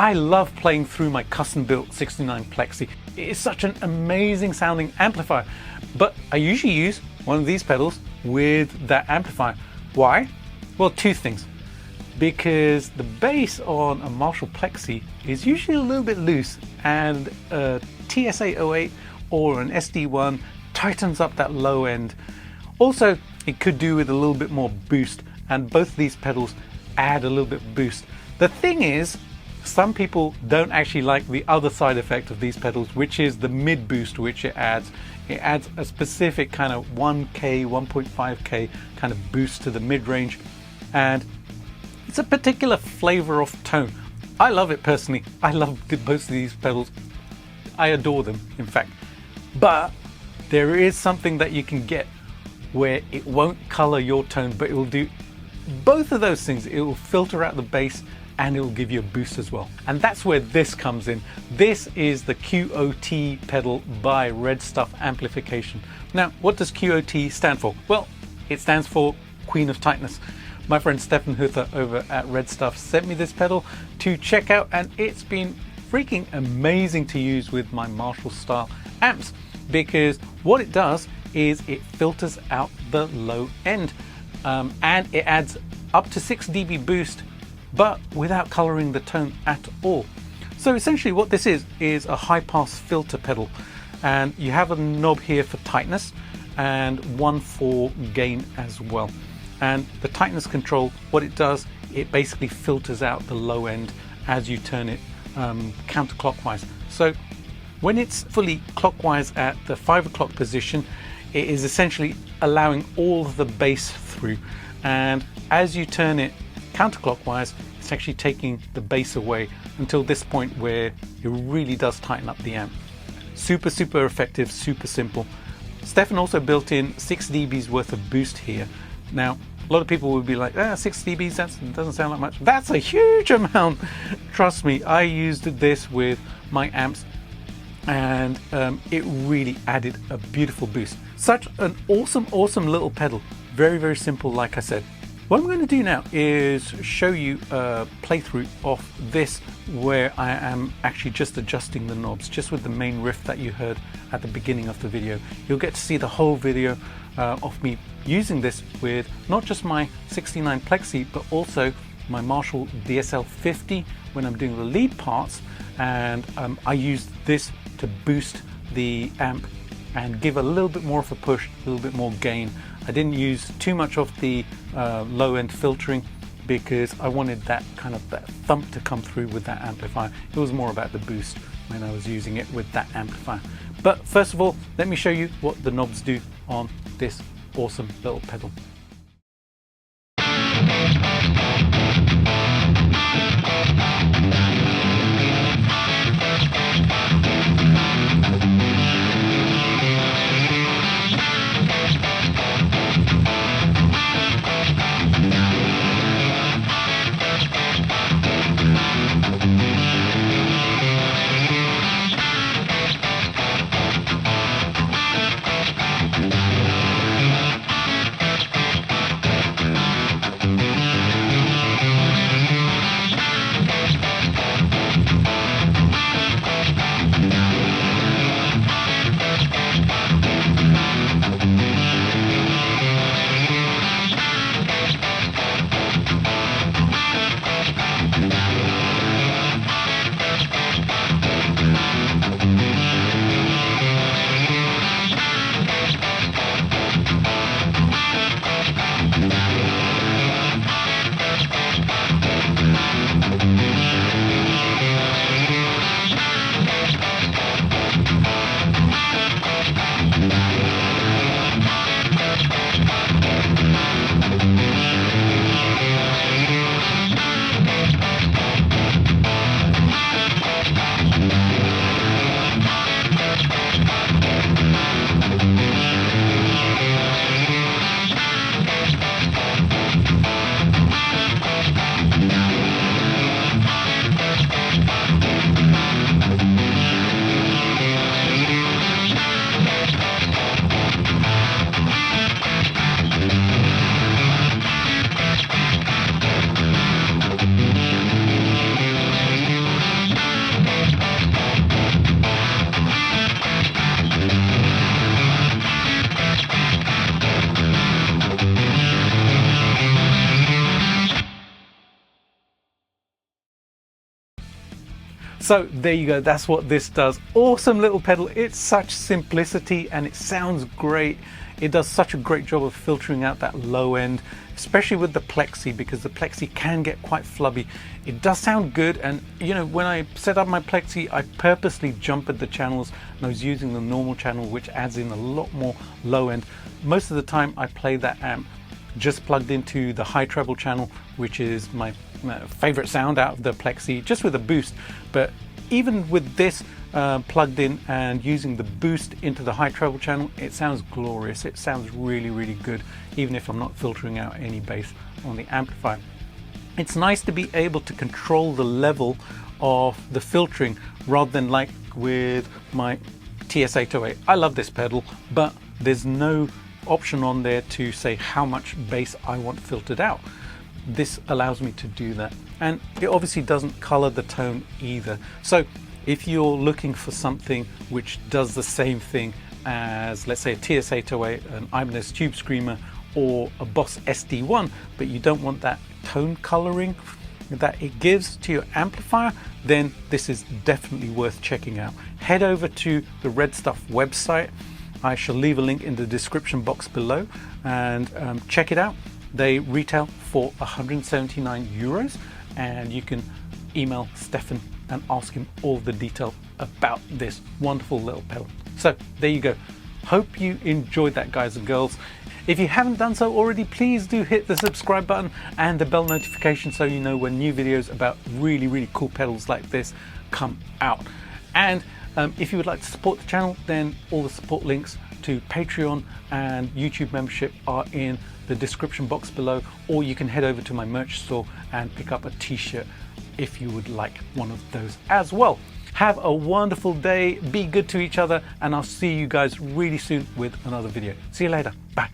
I love playing through my custom built 69 Plexi. It is such an amazing sounding amplifier, but I usually use one of these pedals with that amplifier. Why? Well, two things. Because the bass on a Marshall Plexi is usually a little bit loose, and a TSA 08 or an SD1 tightens up that low end. Also, it could do with a little bit more boost, and both of these pedals add a little bit of boost. The thing is, some people don't actually like the other side effect of these pedals, which is the mid boost which it adds. It adds a specific kind of 1K, 1.5K kind of boost to the mid range, and it's a particular flavor of tone. I love it personally. I love both of these pedals. I adore them, in fact. But there is something that you can get where it won't color your tone, but it will do both of those things. It will filter out the bass and it will give you a boost as well. And that's where this comes in. This is the QoT pedal by Redstuff Amplification. Now, what does QoT stand for? Well, it stands for Queen of Tightness. My friend Stefan Huther over at Redstuff sent me this pedal to check out, and it's been freaking amazing to use with my Marshall style amps, because what it does is it filters out the low end, and it adds up to 6 dB boost, but without coloring the tone at all. So essentially what this is a high pass filter pedal, and you have a knob here for tightness and one for gain as well. And the tightness control, what it does, it basically filters out the low end as you turn it counterclockwise. So when it's fully clockwise at the 5 o'clock position, it is essentially allowing all of the bass through, and as you turn it counterclockwise, it's actually taking the bass away until this point where it really does tighten up the amp. Super effective, super simple. Stefan also built in 6 dBs worth of boost here. Now, a lot of people would be like, 6 dBs, that doesn't sound like much. That's a huge amount. Trust me, I used this with my amps, and it really added a beautiful boost. Such an awesome little pedal. Very simple, like I said. What I'm going to do now is show you a playthrough of this where I am actually just adjusting the knobs, just with the main riff that you heard at the beginning of the video. You'll get to see the whole video of me using this with not just my 69 Plexi, but also my Marshall DSL 50 when I'm doing the lead parts, and I used this to boost the amp and give a little bit more of a push, a little bit more gain. I didn't use too much of the low end filtering because I wanted that kind of that thump to come through with that amplifier. It was more about the boost when I was using it with that amplifier. But first of all, let me show you what the knobs do on this awesome little pedal. So there you go, that's what this does. Awesome little pedal. It's such simplicity and it sounds great. It does such a great job of filtering out that low end, especially with the plexi, because the plexi can get quite flubby. It does sound good, and you know, when I set up my plexi, I purposely jumpered the channels and I was using the normal channel, which adds in a lot more low end. Most of the time I play that amp just plugged into the high treble channel, which is my favorite sound out of the plexi, just with a boost. But even with this plugged in and using the boost into the high treble channel, it sounds glorious. It sounds really, really good, even if I'm not filtering out any bass on the amplifier. It's nice to be able to control the level of the filtering rather than like with my TS808. I love this pedal, but there's no option on there to say how much bass I want filtered out. This allows me to do that, and it obviously doesn't color the tone either. So if you're looking for something which does the same thing as, let's say, a TS808, an Ibanez Tube Screamer, or a Boss SD1, but you don't want that tone coloring that it gives to your amplifier, then this is definitely worth checking out. Head over to the Redstuff website. I shall leave a link in the description box below, and check it out. They retail for 179 euros, and you can email Stefan and ask him all the detail about this wonderful little pedal. So there you go. Hope you enjoyed that, guys and girls. If you haven't done so already, please do hit the subscribe button and the bell notification so you know when new videos about really, really cool pedals like this come out. And if you would like to support the channel, then all the support links to Patreon and YouTube membership are in the description box below, or you can head over to my merch store and pick up a t-shirt if you would like one of those as well. Have a wonderful day, be good to each other, and I'll see you guys really soon with another video. See you later, bye.